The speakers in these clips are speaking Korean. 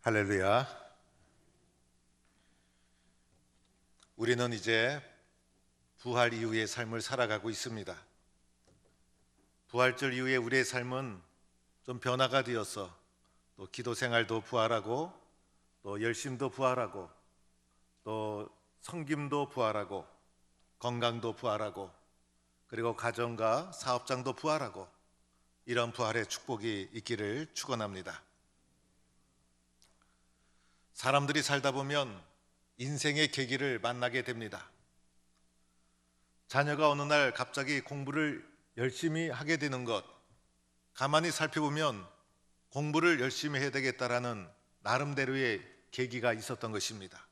할렐루야. 우리는 이제 부활 이후의 삶을 살아가고 있습니다. 부활절 이후에 우리의 삶은 좀 변화가 되어서 또 기도 생활도 부활하고 또 열심도 부활하고 또 섬김도 부활하고 건강도 부활하고 그리고 가정과 사업장도 부활하고 이런 부활의 축복이 있기를 축원합니다. 사람들이 살다 보면 인생의 계기를 만나게 됩니다. 자녀가 어느 날 갑자기 공부를 열심히 하게 되는 것, 가만히 살펴보면 공부를 열심히 해야 되겠다라는 나름대로의 계기가 있었던 것입니다.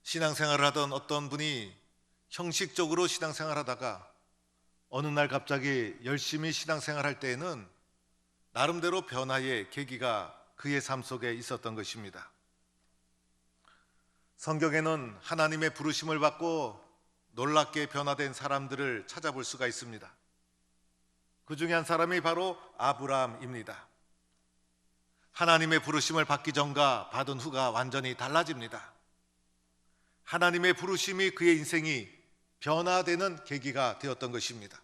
신앙생활을 하던 어떤 분이 형식적으로 신앙생활하다가 어느 날 갑자기 열심히 신앙생활할 때에는 나름대로 변화의 계기가 그의 삶 속에 있었던 것입니다. 성경에는 하나님의 부르심을 받고 놀랍게 변화된 사람들을 찾아볼 수가 있습니다. 그 중에 한 사람이 바로 아브라함입니다. 하나님의 부르심을 받기 전과 받은 후가 완전히 달라집니다. 하나님의 부르심이 그의 인생이 변화되는 계기가 되었던 것입니다.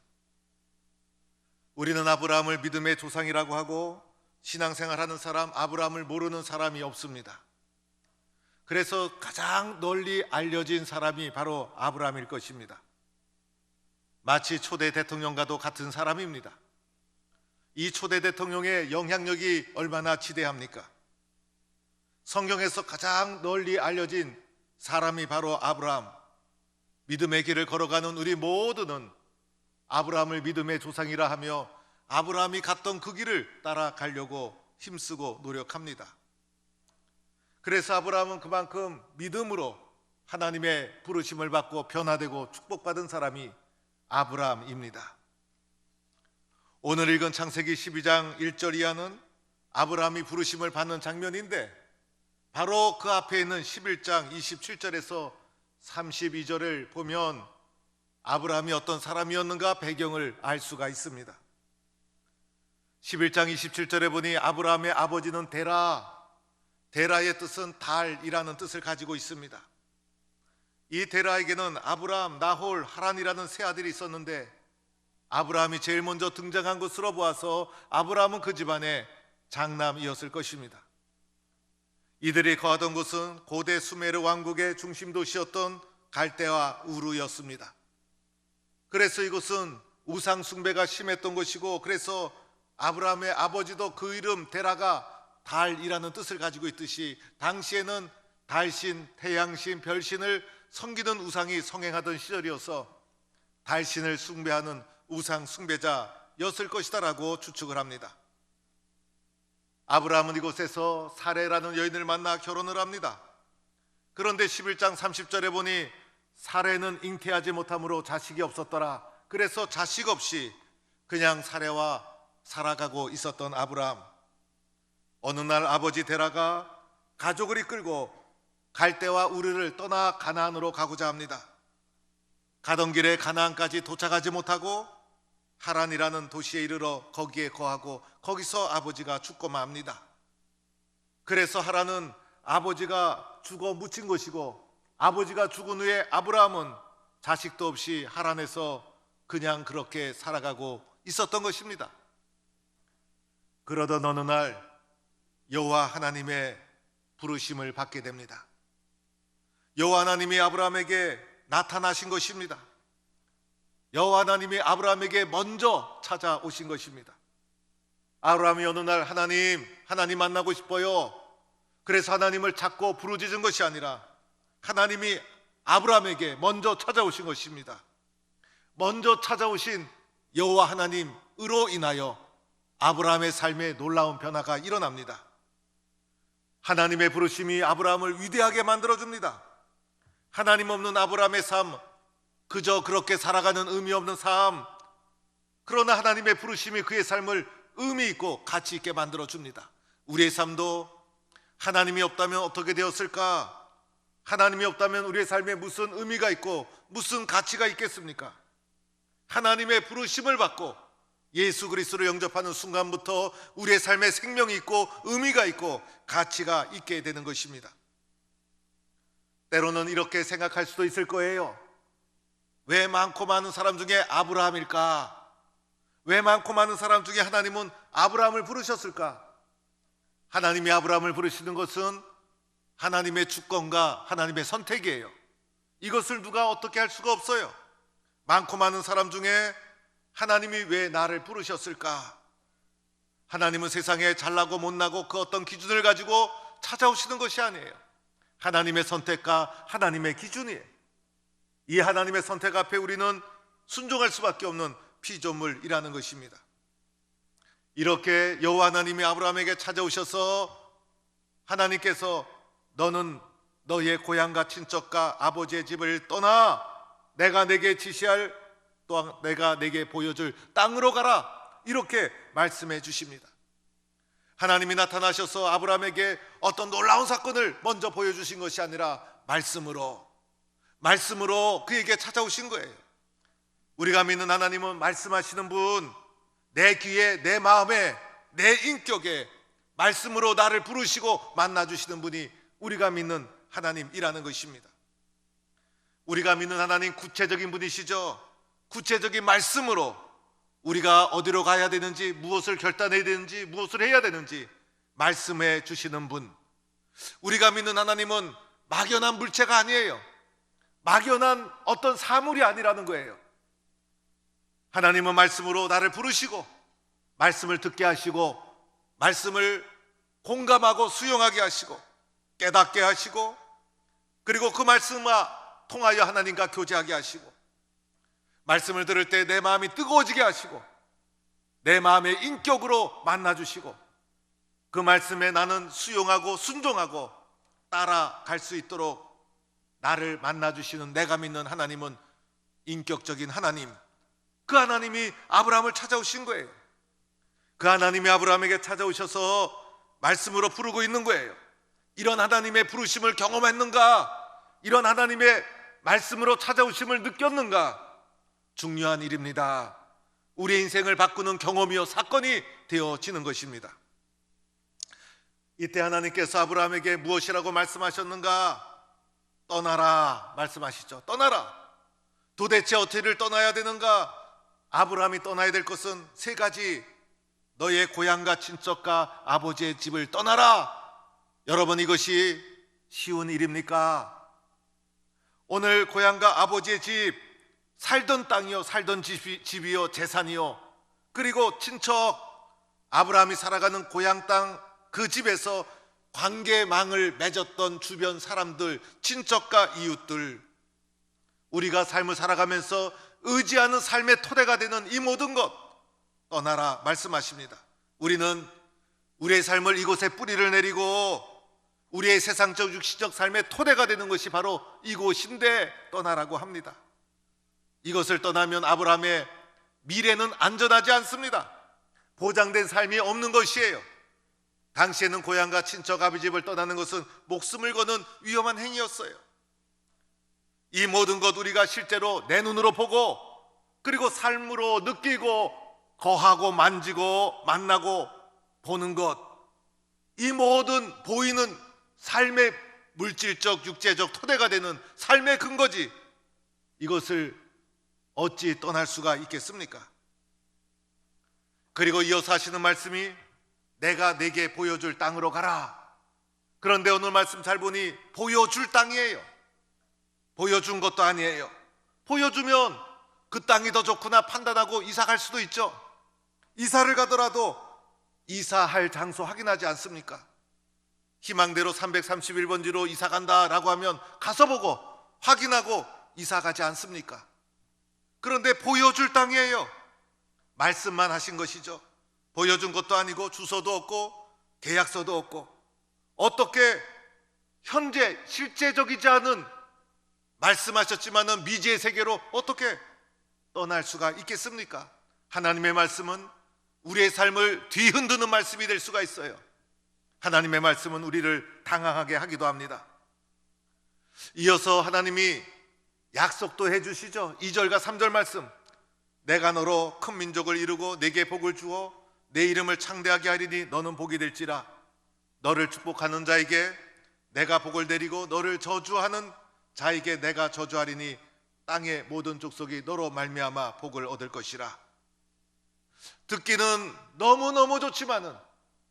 우리는 아브라함을 믿음의 조상이라고 하고 신앙생활하는 사람, 아브라함을 모르는 사람이 없습니다. 그래서 가장 널리 알려진 사람이 바로 아브라함일 것입니다. 마치 초대 대통령과도 같은 사람입니다. 이 초대 대통령의 영향력이 얼마나 지대합니까? 성경에서 가장 널리 알려진 사람이 바로 아브라함. 믿음의 길을 걸어가는 우리 모두는 아브라함을 믿음의 조상이라 하며 아브라함이 갔던 그 길을 따라가려고 힘쓰고 노력합니다. 그래서 아브라함은 그만큼 믿음으로 하나님의 부르심을 받고 변화되고 축복받은 사람이 아브라함입니다. 오늘 읽은 창세기 12장 1절 이하는 아브라함이 부르심을 받는 장면인데 바로 그 앞에 있는 11장 27절에서 32절을 보면 아브라함이 어떤 사람이었는가 배경을 알 수가 있습니다. 11장 27절에 보니 아브라함의 아버지는 데라의 뜻은 달이라는 뜻을 가지고 있습니다. 이 데라에게는 아브라함, 나홀, 하란이라는 세 아들이 있었는데 아브라함이 제일 먼저 등장한 것으로 보아서 아브라함은 그 집안의 장남이었을 것입니다. 이들이 거하던 곳은 고대 수메르 왕국의 중심 도시였던 갈대아 우르였습니다. 그래서 이곳은 우상 숭배가 심했던 것이고 그래서 아브라함의 아버지도 그 이름 데라가 달이라는 뜻을 가지고 있듯이 당시에는 달신, 태양신, 별신을 섬기는 우상이 성행하던 시절이어서 달신을 숭배하는 우상 숭배자였을 것이다라고 추측을 합니다. 아브라함은 이곳에서 사레라는 여인을 만나 결혼을 합니다. 그런데 11장 30절에 보니 사레는 잉태하지 못함으로 자식이 없었더라. 그래서 자식 없이 그냥 사레와 살아가고 있었던 아브라함. 어느 날 아버지 데라가 가족을 이끌고 갈대와 우르를 떠나 가나안으로 가고자 합니다. 가던 길에 가나안까지 도착하지 못하고 하란이라는 도시에 이르러 거기에 거하고 거기서 아버지가 죽고 맙니다. 그래서 하란은 아버지가 죽어 묻힌 것이고 아버지가 죽은 후에 아브라함은 자식도 없이 하란에서 그냥 그렇게 살아가고 있었던 것입니다. 그러던 어느 날 여호와 하나님의 부르심을 받게 됩니다. 여호와 하나님이 아브라함에게 나타나신 것입니다. 여호와 하나님이 아브라함에게 먼저 찾아오신 것입니다. 아브라함이 어느 날 하나님 만나고 싶어요. 그래서 하나님을 찾고 부르짖은 것이 아니라 하나님이 아브라함에게 먼저 찾아오신 것입니다. 먼저 찾아오신 여호와 하나님으로 인하여 아브라함의 삶에 놀라운 변화가 일어납니다. 하나님의 부르심이 아브라함을 위대하게 만들어줍니다. 하나님 없는 아브라함의 삶, 그저 그렇게 살아가는 의미 없는 삶, 그러나 하나님의 부르심이 그의 삶을 의미 있고 가치 있게 만들어줍니다. 우리의 삶도 하나님이 없다면 어떻게 되었을까? 하나님이 없다면 우리의 삶에 무슨 의미가 있고 무슨 가치가 있겠습니까? 하나님의 부르심을 받고 예수 그리스도를 영접하는 순간부터 우리의 삶에 생명이 있고 의미가 있고 가치가 있게 되는 것입니다. 때로는 이렇게 생각할 수도 있을 거예요. 왜 많고 많은 사람 중에 아브라함일까? 왜 많고 많은 사람 중에 하나님은 아브라함을 부르셨을까? 하나님이 아브라함을 부르시는 것은 하나님의 주권과 하나님의 선택이에요. 이것을 누가 어떻게 할 수가 없어요. 많고 많은 사람 중에 하나님이 왜 나를 부르셨을까? 하나님은 세상에 잘나고 못나고 그 어떤 기준을 가지고 찾아오시는 것이 아니에요. 하나님의 선택과 하나님의 기준이에요. 이 하나님의 선택 앞에 우리는 순종할 수밖에 없는 피조물이라는 것입니다. 이렇게 여호와 하나님이 아브라함에게 찾아오셔서 하나님께서 너는 너의 고향과 친척과 아버지의 집을 떠나 내가 내게 지시할 또한 내가 내게 보여줄 땅으로 가라, 이렇게 말씀해 주십니다. 하나님이 나타나셔서 아브라함에게 어떤 놀라운 사건을 먼저 보여주신 것이 아니라 말씀으로 그에게 찾아오신 거예요. 우리가 믿는 하나님은 말씀하시는 분, 내 귀에, 내 마음에, 내 인격에 말씀으로 나를 부르시고 만나주시는 분이 우리가 믿는 하나님이라는 것입니다. 우리가 믿는 하나님 구체적인 분이시죠. 구체적인 말씀으로 우리가 어디로 가야 되는지, 무엇을 결단해야 되는지, 무엇을 해야 되는지 말씀해 주시는 분. 우리가 믿는 하나님은 막연한 물체가 아니에요. 막연한 어떤 사물이 아니라는 거예요. 하나님은 말씀으로 나를 부르시고 말씀을 듣게 하시고 말씀을 공감하고 수용하게 하시고 깨닫게 하시고 그리고 그 말씀과 통하여 하나님과 교제하게 하시고 말씀을 들을 때 내 마음이 뜨거워지게 하시고 내 마음의 인격으로 만나주시고 그 말씀에 나는 수용하고 순종하고 따라갈 수 있도록 나를 만나주시는 내가 믿는 하나님은 인격적인 하나님, 그 하나님이 아브라함을 찾아오신 거예요. 그 하나님이 아브라함에게 찾아오셔서 말씀으로 부르고 있는 거예요. 이런 하나님의 부르심을 경험했는가? 이런 하나님의 말씀으로 찾아오심을 느꼈는가? 중요한 일입니다. 우리의 인생을 바꾸는 경험이요 사건이 되어지는 것입니다. 이때 하나님께서 아브라함에게 무엇이라고 말씀하셨는가? 떠나라 말씀하시죠. 떠나라. 도대체 어디를 떠나야 되는가? 아브라함이 떠나야 될 것은 세 가지. 너의 고향과 친척과 아버지의 집을 떠나라. 여러분, 이것이 쉬운 일입니까? 오늘 고향과 아버지의 집, 살던 땅이요, 살던 집이요, 재산이요, 그리고 친척, 아브라함이 살아가는 고향 땅, 그 집에서 관계망을 맺었던 주변 사람들, 친척과 이웃들, 우리가 삶을 살아가면서 의지하는 삶의 토대가 되는 이 모든 것 떠나라 말씀하십니다. 우리는 우리의 삶을 이곳에 뿌리를 내리고 우리의 세상적 육신적 삶의 토대가 되는 것이 바로 이곳인데 떠나라고 합니다. 이것을 떠나면 아브라함의 미래는 안전하지 않습니다. 보장된 삶이 없는 것이에요. 당시에는 고향과 친척 아버지 집을 떠나는 것은 목숨을 거는 위험한 행위였어요. 이 모든 것 우리가 실제로 내 눈으로 보고 그리고 삶으로 느끼고 거하고 만지고 만나고 보는 것, 이 모든 보이는 삶의 물질적 육체적 토대가 되는 삶의 근거지, 이것을 어찌 떠날 수가 있겠습니까? 그리고 이어서 하시는 말씀이 내가 내게 보여줄 땅으로 가라. 그런데 오늘 말씀 잘 보니 보여줄 땅이에요. 보여준 것도 아니에요. 보여주면 그 땅이 더 좋구나 판단하고 이사 갈 수도 있죠. 이사를 가더라도 이사할 장소 확인하지 않습니까? 희망대로 331번지로 이사 간다라고 하면 가서 보고 확인하고 이사 가지 않습니까? 그런데 보여줄 땅이에요. 말씀만 하신 것이죠. 보여준 것도 아니고 주소도 없고 계약서도 없고 어떻게 현재 실제적이지 않은 말씀하셨지만은 미지의 세계로 어떻게 떠날 수가 있겠습니까? 하나님의 말씀은 우리의 삶을 뒤흔드는 말씀이 될 수가 있어요. 하나님의 말씀은 우리를 당황하게 하기도 합니다. 이어서 하나님이 약속도 해주시죠. 2절과 3절 말씀, 내가 너로 큰 민족을 이루고 내게 복을 주어 내 이름을 창대하게 하리니 너는 복이 될지라. 너를 축복하는 자에게 내가 복을 내리고 너를 저주하는 자에게 내가 저주하리니 땅의 모든 족속이 너로 말미암아 복을 얻을 것이라. 듣기는 너무너무 좋지만은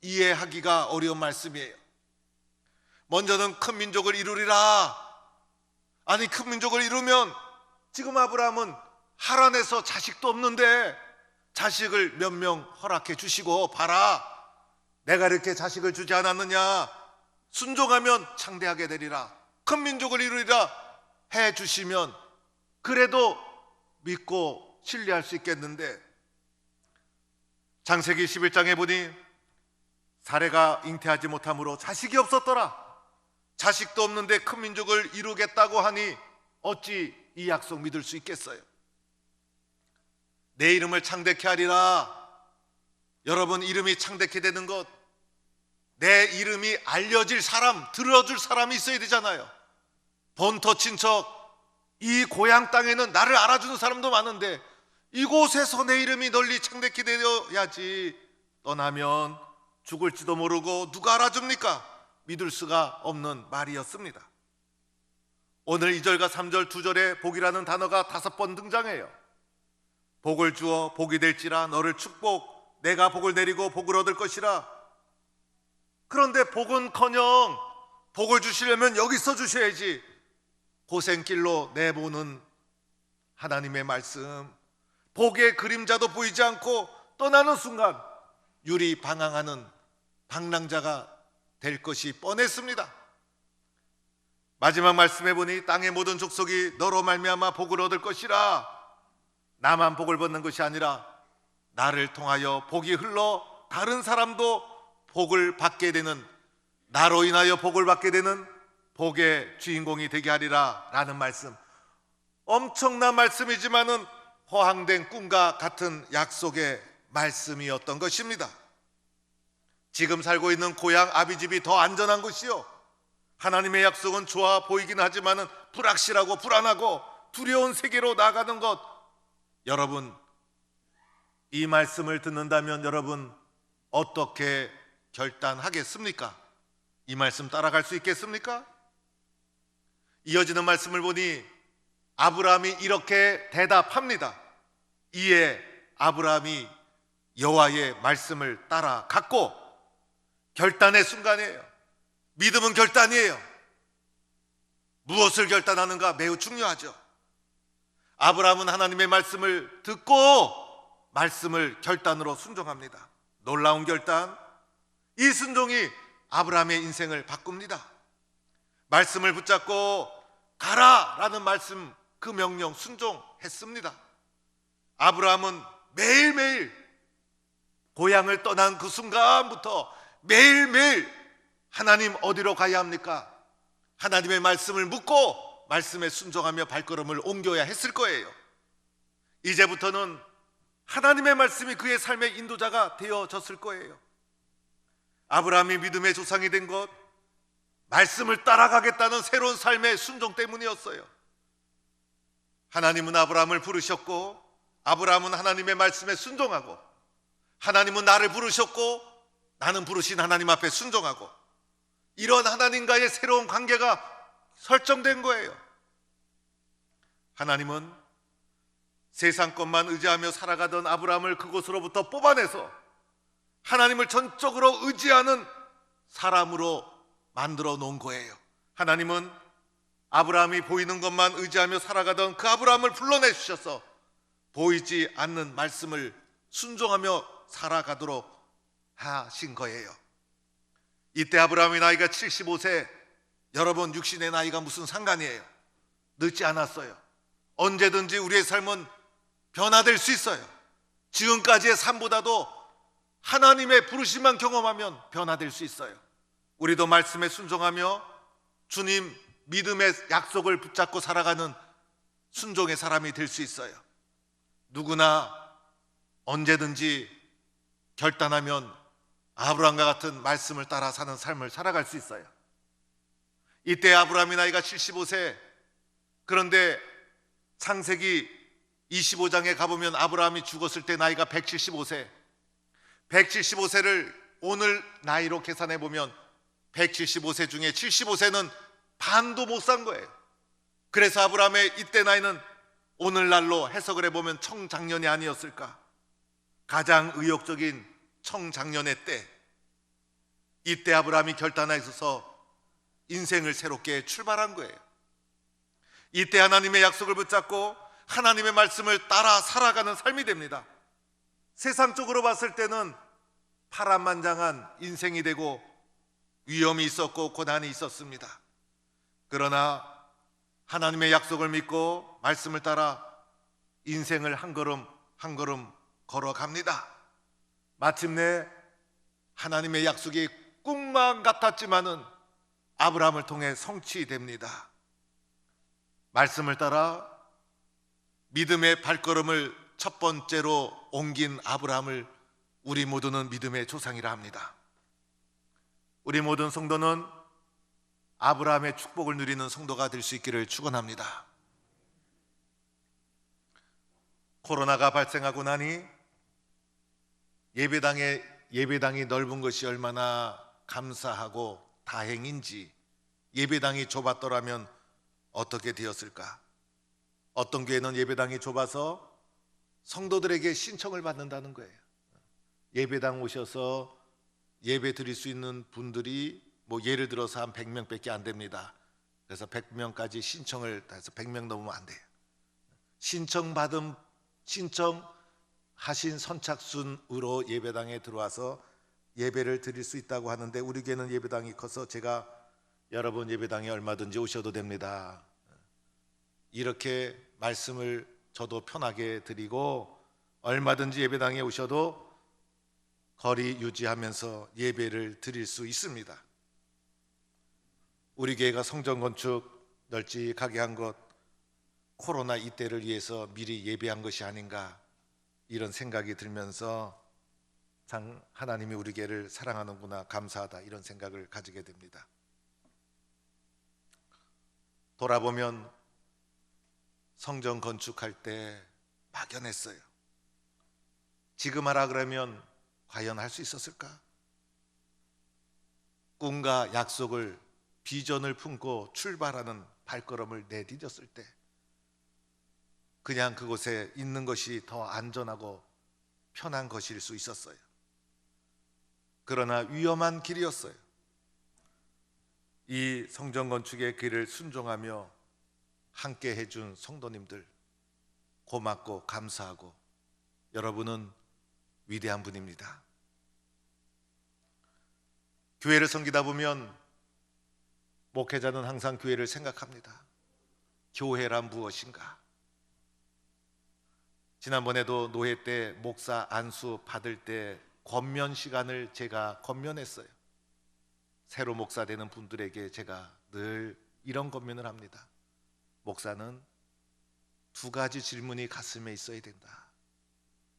이해하기가 어려운 말씀이에요. 먼저는 큰 민족을 이루리라. 아니, 큰 민족을 이루면 지금 아브라함은 하란에서 자식도 없는데 자식을 몇 명 허락해 주시고, 봐라, 내가 이렇게 자식을 주지 않았느냐, 순종하면 창대하게 되리라, 큰 민족을 이루리라 해 주시면 그래도 믿고 신뢰할 수 있겠는데, 창세기 11장에 보니 사레가 잉태하지 못함으로 자식이 없었더라. 자식도 없는데 큰 민족을 이루겠다고 하니 어찌 이 약속 믿을 수 있겠어요? 내 이름을 창대케 하리라. 여러분, 이름이 창대케 되는 것, 내 이름이 알려질 사람, 들어줄 사람이 있어야 되잖아요. 본토 친척, 이 고향 땅에는 나를 알아주는 사람도 많은데 이곳에서 내 이름이 널리 창대케 되어야지. 떠나면 죽을지도 모르고 누가 알아줍니까? 믿을 수가 없는 말이었습니다. 오늘 2절과 3절, 2절에 복이라는 단어가 5번 등장해요. 복을 주어 복이 될지라. 너를 축복, 내가 복을 내리고 복을 얻을 것이라. 그런데 복은커녕 복을 주시려면 여기서 주셔야지. 고생길로 내보는 하나님의 말씀, 복의 그림자도 보이지 않고 떠나는 순간 유리방황하는 방랑자가 될 것이 뻔했습니다. 마지막 말씀해 보니 땅의 모든 족속이 너로 말미암아 복을 얻을 것이라. 나만 복을 받는 것이 아니라 나를 통하여 복이 흘러 다른 사람도 복을 받게 되는, 나로 인하여 복을 받게 되는 복의 주인공이 되게 하리라 라는 말씀, 엄청난 말씀이지만은 허황된 꿈과 같은 약속의 말씀이었던 것입니다. 지금 살고 있는 고향 아비집이 더 안전한 것이요, 하나님의 약속은 좋아 보이긴 하지만은 불확실하고 불안하고 두려운 세계로 나가는 것, 여러분, 이 말씀을 듣는다면 여러분 어떻게 결단하겠습니까? 이 말씀 따라갈 수 있겠습니까? 이어지는 말씀을 보니 아브라함이 이렇게 대답합니다. 이에 아브라함이 여호와의 말씀을 따라갔고, 결단의 순간이에요. 믿음은 결단이에요. 무엇을 결단하는가 매우 중요하죠. 아브라함은 하나님의 말씀을 듣고 말씀을 결단으로 순종합니다. 놀라운 결단, 이 순종이 아브라함의 인생을 바꿉니다. 말씀을 붙잡고 가라 라는 말씀, 그 명령 순종했습니다. 아브라함은 매일매일 고향을 떠난 그 순간부터 매일매일 하나님 어디로 가야 합니까? 하나님의 말씀을 묻고 말씀에 순종하며 발걸음을 옮겨야 했을 거예요. 이제부터는 하나님의 말씀이 그의 삶의 인도자가 되어졌을 거예요. 아브라함이 믿음의 조상이 된 것, 말씀을 따라가겠다는 새로운 삶의 순종 때문이었어요. 하나님은 아브라함을 부르셨고, 아브라함은 하나님의 말씀에 순종하고, 하나님은 나를 부르셨고 나는 부르신 하나님 앞에 순종하고, 이런 하나님과의 새로운 관계가 설정된 거예요. 하나님은 세상 것만 의지하며 살아가던 아브라함을 그곳으로부터 뽑아내서 하나님을 전적으로 의지하는 사람으로 만들어 놓은 거예요. 하나님은 아브라함이 보이는 것만 의지하며 살아가던 그 아브라함을 불러내주셔서 보이지 않는 말씀을 순종하며 살아가도록 하신 거예요. 이때 아브라함의 나이가 75세. 여러분, 육신의 나이가 무슨 상관이에요? 늦지 않았어요. 언제든지 우리의 삶은 변화될 수 있어요. 지금까지의 삶보다도 하나님의 부르심만 경험하면 변화될 수 있어요. 우리도 말씀에 순종하며 주님 믿음의 약속을 붙잡고 살아가는 순종의 사람이 될 수 있어요. 누구나 언제든지 결단하면 아브라함과 같은 말씀을 따라 사는 삶을 살아갈 수 있어요. 이때 아브라함의 나이가 75세. 그런데 창세기 25장에 가보면 아브라함이 죽었을 때 나이가 175세, 175세를 오늘 나이로 계산해 보면 175세 중에 75세는 반도 못 산 거예요. 그래서 아브라함의 이때 나이는 오늘날로 해석을 해보면 청장년이 아니었을까. 가장 의욕적인 청장년의 때, 이때 아브라함이 결단하여서 인생을 새롭게 출발한 거예요. 이때 하나님의 약속을 붙잡고 하나님의 말씀을 따라 살아가는 삶이 됩니다. 세상적으로 봤을 때는 파란만장한 인생이 되고 위험이 있었고 고난이 있었습니다. 그러나 하나님의 약속을 믿고 말씀을 따라 인생을 한 걸음 한 걸음 걸어갑니다. 마침내 하나님의 약속이 꿈만 같았지만은 아브라함을 통해 성취됩니다. 말씀을 따라 믿음의 발걸음을 첫 번째로 옮긴 아브라함을 우리 모두는 믿음의 조상이라 합니다. 우리 모든 성도는 아브라함의 축복을 누리는 성도가 될 수 있기를 축원합니다. 코로나가 발생하고 나니 예배당이 넓은 것이 얼마나 감사하고 다행인지, 예배당이 좁았더라면 어떻게 되었을까? 어떤 교회는 예배당이 좁아서 성도들에게 신청을 받는다는 거예요. 예배당 오셔서 예배 드릴 수 있는 분들이 예를 들어서 한 100명밖에 안 됩니다. 그래서 100명까지 신청을 해서 100명 넘으면 안 돼요. 신청하신 선착순으로 예배당에 들어와서 예배를 드릴 수 있다고 하는데, 우리 교회는 예배당이 커서 제가 여러분 예배당에 얼마든지 오셔도 됩니다, 이렇게 말씀을 저도 편하게 드리고, 얼마든지 예배당에 오셔도 거리 유지하면서 예배를 드릴 수 있습니다. 우리 교회가 성전 건축 널찍하게 한 것, 코로나 이때를 위해서 미리 예배한 것이 아닌가, 이런 생각이 들면서 참 하나님이 우리 교회를 사랑하는구나, 감사하다, 이런 생각을 가지게 됩니다. 돌아보면 성전 건축할 때 막연했어요. 지금 하라 그러면 과연 할 수 있었을까? 꿈과 약속을, 비전을 품고 출발하는 발걸음을 내디뎠을 때 그냥 그곳에 있는 것이 더 안전하고 편한 것일 수 있었어요. 그러나 위험한 길이었어요. 이 성전 건축의 길을 순종하며 함께 해준 성도님들, 고맙고 감사하고, 여러분은 위대한 분입니다. 교회를 섬기다 보면 목회자는 항상 교회를 생각합니다. 교회란 무엇인가? 지난번에도 노회 때 목사 안수 받을 때 권면 시간을 제가 권면했어요. 새로 목사 되는 분들에게 제가 늘 이런 권면을 합니다. 목사는 두 가지 질문이 가슴에 있어야 된다.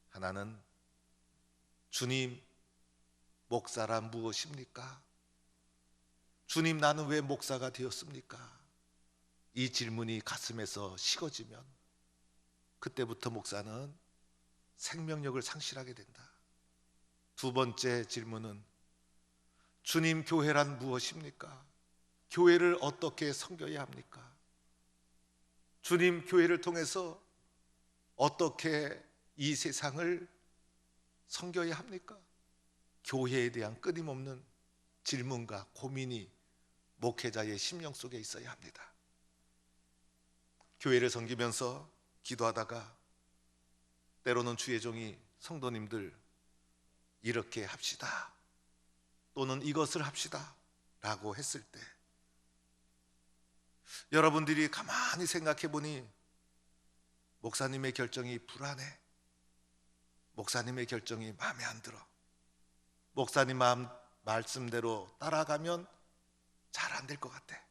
하나는 주님, 목사란 무엇입니까? 주님, 나는 왜 목사가 되었습니까? 이 질문이 가슴에서 식어지면 그때부터 목사는 생명력을 상실하게 된다. 두 번째 질문은 주님, 교회란 무엇입니까? 교회를 어떻게 섬겨야 합니까? 주님, 교회를 통해서 어떻게 이 세상을 섬겨야 합니까? 교회에 대한 끊임없는 질문과 고민이 목회자의 심령 속에 있어야 합니다. 교회를 섬기면서 기도하다가 때로는 주의 종이 성도님들 이렇게 합시다, 또는 이것을 합시다 라고 했을 때 여러분들이 가만히 생각해 보니 목사님의 결정이 불안해, 목사님의 결정이 마음에 안 들어, 목사님 말씀대로 따라가면 잘 안 될 것 같아.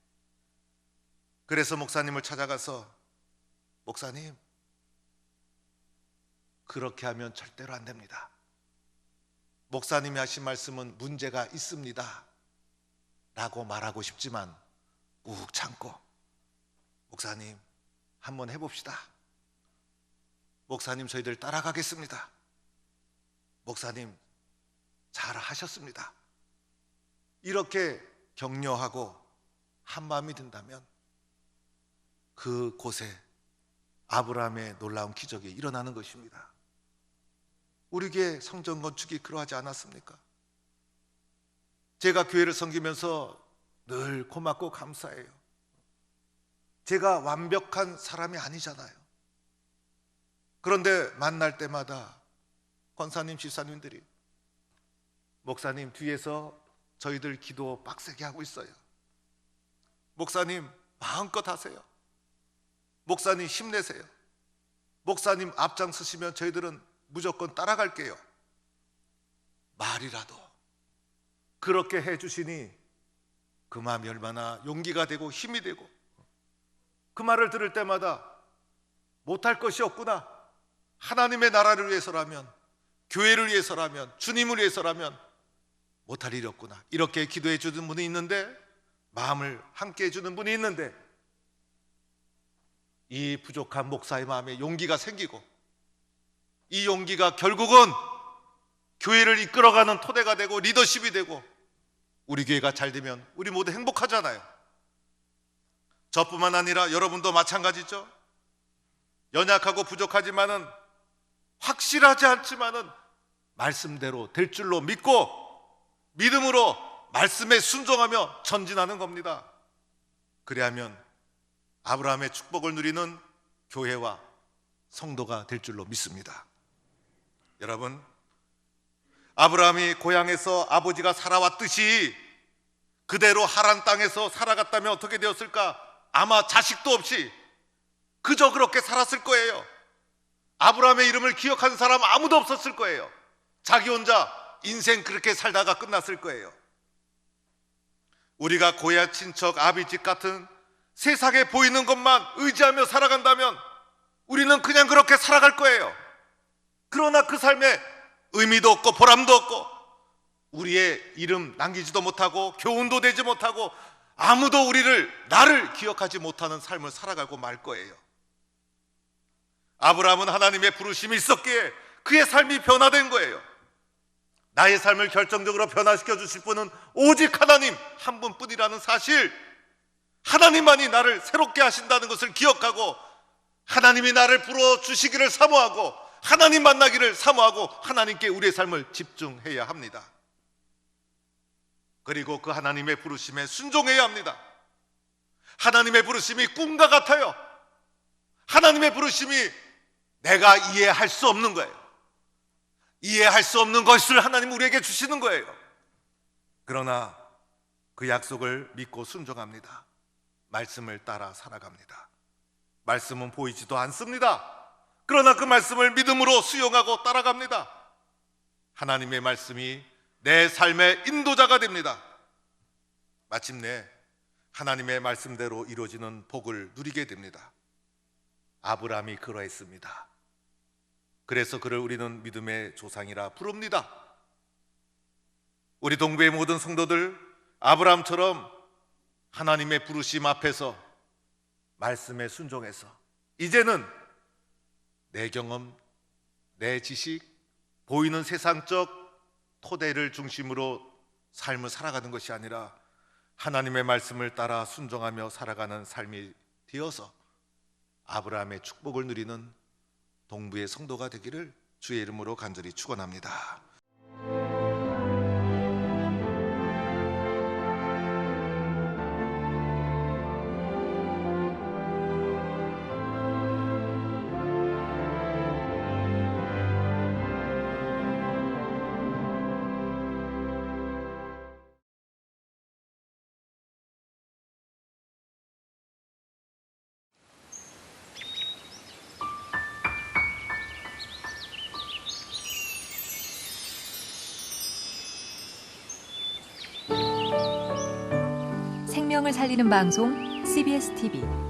그래서 목사님을 찾아가서 목사님, 그렇게 하면 절대로 안 됩니다. 목사님이 하신 말씀은 문제가 있습니다 라고 말하고 싶지만 꾹 참고 목사님, 한번 해봅시다. 목사님 저희들 따라가겠습니다. 목사님 잘 하셨습니다. 이렇게 격려하고 한마음이 든다면 그곳에 아브라함의 놀라운 기적이 일어나는 것입니다. 우리 교회 성전 건축이 그러하지 않았습니까? 제가 교회를 섬기면서 늘 고맙고 감사해요. 제가 완벽한 사람이 아니잖아요. 그런데 만날 때마다 권사님, 집사님들이 목사님 뒤에서 저희들 기도 빡세게 하고 있어요. 목사님 마음껏 하세요. 목사님 힘내세요. 목사님 앞장서시면 저희들은 무조건 따라갈게요. 말이라도 그렇게 해주시니 그 마음이 얼마나 용기가 되고 힘이 되고, 그 말을 들을 때마다 못할 것이 없구나. 하나님의 나라를 위해서라면, 교회를 위해서라면, 주님을 위해서라면 못할 일이 없구나. 이렇게 기도해 주는 분이 있는데, 마음을 함께 해주는 분이 있는데, 이 부족한 목사의 마음에 용기가 생기고, 이 용기가 결국은 교회를 이끌어가는 토대가 되고 리더십이 되고, 우리 교회가 잘 되면 우리 모두 행복하잖아요. 저뿐만 아니라 여러분도 마찬가지죠. 연약하고 부족하지만은, 확실하지 않지만은 말씀대로 될 줄로 믿고 믿음으로 말씀에 순종하며 전진하는 겁니다. 그래야면 아브라함의 축복을 누리는 교회와 성도가 될 줄로 믿습니다. 여러분, 아브라함이 고향에서 아버지가 살아왔듯이 그대로 하란 땅에서 살아갔다면 어떻게 되었을까? 아마 자식도 없이 그저 그렇게 살았을 거예요. 아브라함의 이름을 기억하는 사람 아무도 없었을 거예요. 자기 혼자 인생 그렇게 살다가 끝났을 거예요. 우리가 고향 친척 아비집 같은 세상에 보이는 것만 의지하며 살아간다면 우리는 그냥 그렇게 살아갈 거예요. 그러나 그 삶에 의미도 없고 보람도 없고, 우리의 이름 남기지도 못하고 교훈도 되지 못하고 아무도 나를 기억하지 못하는 삶을 살아가고 말 거예요. 아브라함은 하나님의 부르심이 있었기에 그의 삶이 변화된 거예요. 나의 삶을 결정적으로 변화시켜 주실 분은 오직 하나님 한 분뿐이라는 사실, 하나님만이 나를 새롭게 하신다는 것을 기억하고, 하나님이 나를 불어주시기를 사모하고, 하나님 만나기를 사모하고, 하나님께 우리의 삶을 집중해야 합니다. 그리고 그 하나님의 부르심에 순종해야 합니다. 하나님의 부르심이 꿈과 같아요. 하나님의 부르심이 내가 이해할 수 없는 거예요. 이해할 수 없는 것을 하나님 우리에게 주시는 거예요. 그러나 그 약속을 믿고 순종합니다. 말씀을 따라 살아갑니다. 말씀은 보이지도 않습니다. 그러나 그 말씀을 믿음으로 수용하고 따라갑니다. 하나님의 말씀이 내 삶의 인도자가 됩니다. 마침내 하나님의 말씀대로 이루어지는 복을 누리게 됩니다. 아브라함이 그러했습니다. 그래서 그를 우리는 믿음의 조상이라 부릅니다. 우리 동부의 모든 성도들, 아브라함처럼 하나님의 부르심 앞에서 말씀에 순종해서 이제는 내 경험, 내 지식, 보이는 세상적 토대를 중심으로 삶을 살아가는 것이 아니라 하나님의 말씀을 따라 순종하며 살아가는 삶이 되어서 아브라함의 축복을 누리는 동부의 성도가 되기를 주의 이름으로 간절히 축원합니다. 생명을 살리는 방송 CBS TV